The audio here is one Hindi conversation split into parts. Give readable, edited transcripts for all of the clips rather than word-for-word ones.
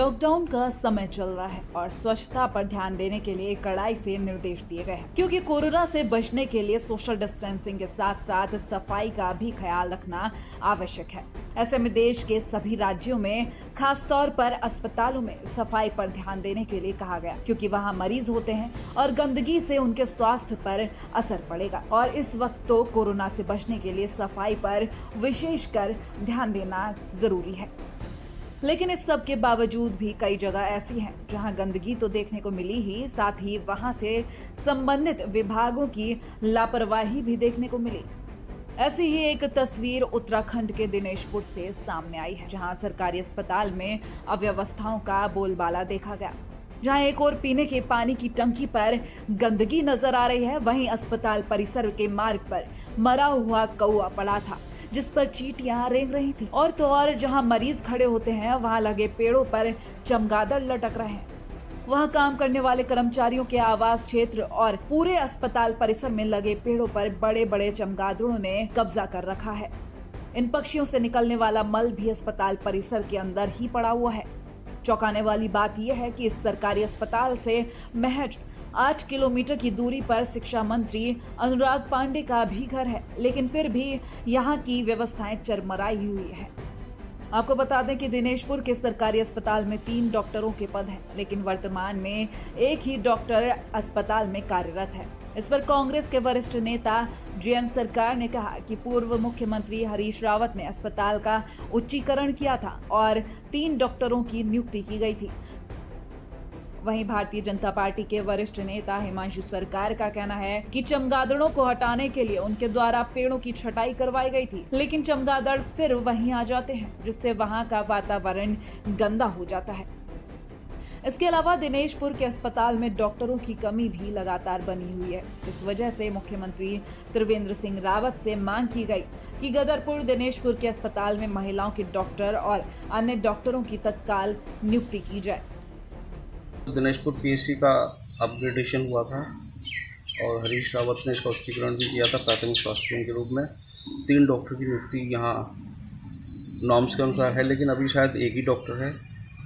लॉकडाउन का समय चल रहा है और स्वच्छता पर ध्यान देने के लिए कड़ाई से निर्देश दिए गए हैं क्योंकि कोरोना से बचने के लिए सोशल डिस्टेंसिंग के साथ साथ सफाई का भी ख्याल रखना आवश्यक है। ऐसे में देश के सभी राज्यों में खास तौर पर अस्पतालों में सफाई पर ध्यान देने के लिए कहा गया क्योंकि वहां मरीज होते हैं और गंदगी से उनके स्वास्थ्य पर असर पड़ेगा और इस वक्त तो कोरोना से बचने के लिए सफाई पर विशेषकर ध्यान देना जरूरी है। लेकिन इस सब के बावजूद भी कई जगह ऐसी हैं जहां गंदगी तो देखने को मिली ही, साथ ही वहां से संबंधित विभागों की लापरवाही भी देखने को मिली। ऐसी ही एक तस्वीर उत्तराखंड के दिनेशपुर से सामने आई है, जहां सरकारी अस्पताल में अव्यवस्थाओं का बोलबाला देखा गया। जहां एक और पीने के पानी की टंकी पर गंदगी नजर आ रही है, वहीं अस्पताल परिसर के मार्ग पर मरा हुआ कौआ पड़ा था जिस पर चींटियां रेंग रही थी। और तो और जहां मरीज खड़े होते हैं वहां लगे पेड़ों पर चमगादड़ लटक रहे हैं। वहां काम करने वाले कर्मचारियों के आवास क्षेत्र और पूरे अस्पताल परिसर में लगे पेड़ों पर बड़े बड़े चमगादड़ों ने कब्जा कर रखा है। इन पक्षियों से निकलने वाला मल भी अस्पताल परिसर के अंदर ही पड़ा हुआ है। चौंकाने वाली बात यह है कि इस सरकारी अस्पताल से महज 8 किलोमीटर की दूरी पर शिक्षा मंत्री अनुराग पांडे का भी घर है, लेकिन फिर भी यहाँ की व्यवस्थाएं चरमराई हुई है। आपको बता दें कि दिनेशपुर के सरकारी अस्पताल में 3 डॉक्टरों के पद हैं, लेकिन वर्तमान में एक ही डॉक्टर अस्पताल में कार्यरत है। इस पर कांग्रेस के वरिष्ठ नेता जयंत सरकार ने कहा कि पूर्व मुख्यमंत्री हरीश रावत ने अस्पताल का उच्चीकरण किया था और 3 डॉक्टरों की नियुक्ति की गई थी। वहीं भारतीय जनता पार्टी के वरिष्ठ नेता हिमांशु सरकार का कहना है कि चमगादड़ों को हटाने के लिए उनके द्वारा पेड़ों की छटाई करवाई गई थी, लेकिन चमगादड़ फिर वहीं आ जाते हैं, जिससे वहां का वातावरण गंदा हो जाता है। इसके अलावा दिनेशपुर के अस्पताल में डॉक्टरों की कमी भी लगातार बनी हुई है। इस वजह से मुख्यमंत्री त्रिवेंद्र सिंह रावत से मांग की गई कि गदरपुर दिनेशपुर के अस्पताल में महिलाओं के डॉक्टर और अन्य डॉक्टरों की तत्काल नियुक्ति की जाए। दिनेशपुर पीएचसी का अपग्रेडेशन हुआ था और हरीश रावत ने इसका उच्चीकरण भी किया था प्राथमिक स्वास्थ्य केंद्र के रूप में। 3 डॉक्टर की नियुक्ति यहाँ नॉर्म्स के अनुसार है, लेकिन अभी शायद एक ही डॉक्टर है,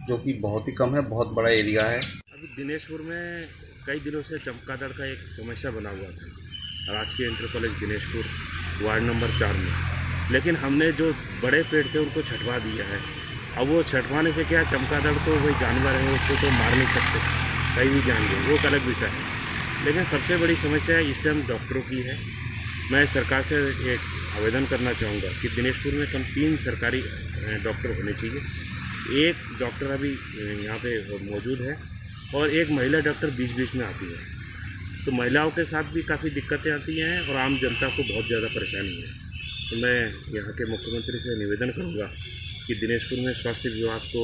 जो कि बहुत ही कम है, बहुत बड़ा एरिया है। अभी दिनेशपुर में कई दिनों से चमगादड़ का एक समस्या बना हुआ था राजकीय inter college Dineshpur ward number 4 में, लेकिन हमने जो बड़े पेड़ थे उनको छटवा दिया है। अब वो छटवाने से क्या, चमगादड़ तो वही जानवर है, उसको तो मार नहीं सकते, कहीं भी जान गए, वो एक अलग विषय है। लेकिन सबसे बड़ी समस्या इस टाइम डॉक्टरों की है। मैं सरकार से एक आवेदन करना चाहूँगा कि दिनेशपुर में कम 3 सरकारी डॉक्टर होने चाहिए। एक डॉक्टर अभी यहाँ पे मौजूद है और एक महिला डॉक्टर बीच बीच में आती है, तो महिलाओं के साथ भी काफ़ी दिक्कतें आती हैं और आम जनता को बहुत ज़्यादा परेशानी है। तो मैं यहाँ के मुख्यमंत्री से निवेदन करूँगा कि दिनेशपुर में स्वास्थ्य विभाग को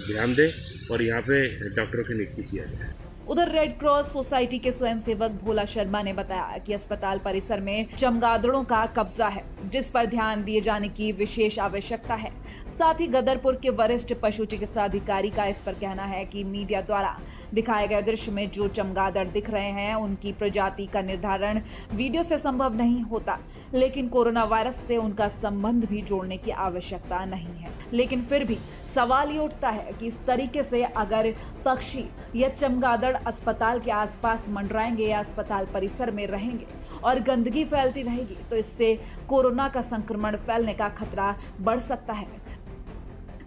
ध्यान दे और यहाँ पे डॉक्टरों की नियुक्ति किया जाए। उधर रेड क्रॉस सोसाइटी के स्वयंसेवक भोला शर्मा ने बताया कि अस्पताल परिसर में चमगादड़ों का कब्जा है, जिस पर ध्यान दिए जाने की विशेष आवश्यकता है। साथ ही गदरपुर के वरिष्ठ पशु चिकित्सा अधिकारी का इस पर कहना है कि मीडिया द्वारा दिखाए गए दृश्य में जो चमगादड़ दिख रहे हैं उनकी प्रजाति का निर्धारण वीडियो से संभव नहीं होता, लेकिन कोरोना वायरस से उनका संबंध भी जोड़ने की आवश्यकता नहीं है। लेकिन फिर भी सवाल ये उठता है कि इस तरीके से अगर पक्षी या चमगादड़ अस्पताल के आसपास मंडराएंगे या अस्पताल परिसर में रहेंगे और गंदगी फैलती रहेगी, तो इससे कोरोना का संक्रमण फैलने का खतरा बढ़ सकता है।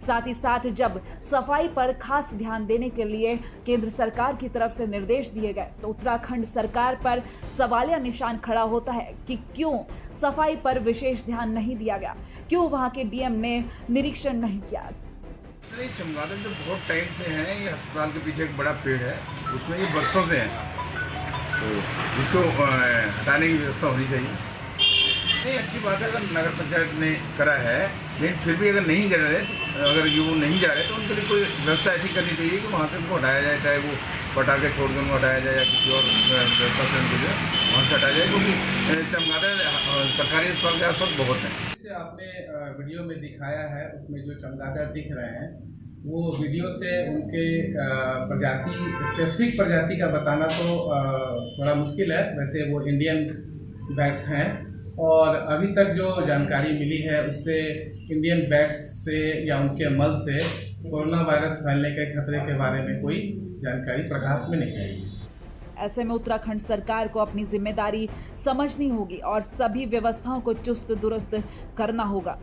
साथ ही साथ जब सफाई पर खास ध्यान देने के लिए केंद्र सरकार की तरफ से निर्देश दिए गए, तो उत्तराखंड सरकार पर सवालिया निशान खड़ा होता है कि क्यों सफाई पर विशेष ध्यान नहीं दिया गया, क्यों वहां के डीएम ने निरीक्षण नहीं किया। चमगादड़ जो बहुत टाइम से हैं, ये अस्पताल के पीछे एक बड़ा पेड़ है, उसमें ये बरसों से हैं, तो इसको हटाने की व्यवस्था होनी चाहिए। नहीं, अच्छी बात है अगर नगर पंचायत ने करा है, लेकिन फिर भी अगर नहीं कर रहे, अगर ये वो नहीं जा रहे तो उनके लिए कोई व्यवस्था ऐसी करनी चाहिए कि वहाँ से उनको हटाया जाए, चाहे वो पटाखे छोड़ के उनको हटाया जाए या किसी और व्यवस्था से उनको वहाँ से हटाया जाए, क्योंकि चमगादड़ सरकारी अस्पताल के आसपास बहुत हैं। जैसे आपने वीडियो में दिखाया है, उसमें जो चमगादड़ दिख रहे हैं वो वीडियो से उनके प्रजाति, स्पेसिफिक प्रजाति का बताना तो थोड़ा मुश्किल है। वैसे वो इंडियन बैट्स हैं और अभी तक जो जानकारी मिली है उससे इंडियन बैट्स से या उनके मल से कोरोना वायरस फैलने के खतरे के बारे में कोई जानकारी प्रकाश में नहीं आई। ऐसे में उत्तराखंड सरकार को अपनी जिम्मेदारी समझनी होगी और सभी व्यवस्थाओं को चुस्त दुरुस्त करना होगा।